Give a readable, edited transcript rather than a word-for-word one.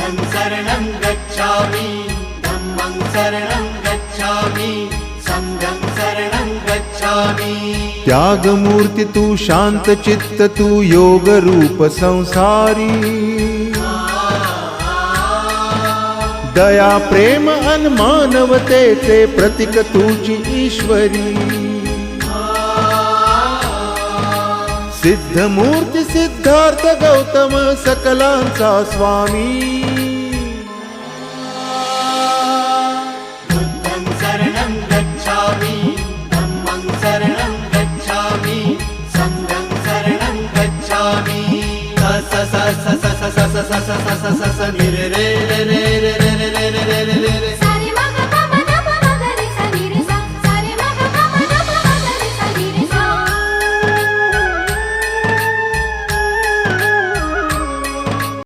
बुद्धं शरणं गच्छामि धम्मं शरणं गच्छामि संघं शरणं गच्छामि। त्याग मूर्ति तू शांत चित्त तू योग रूप संसारी दया प्रेम अन मानवतेचे प्रतीक तुझी ईश्वरी सिद्ध मूर्ति सिद्धार्थ गौतम सकलांचा स्वामी बुद्धं शरणं गच्छामि धम्मं शरणं गच्छामि संघं शरणं गच्छामि। स स स स स स स स स स स स नि रे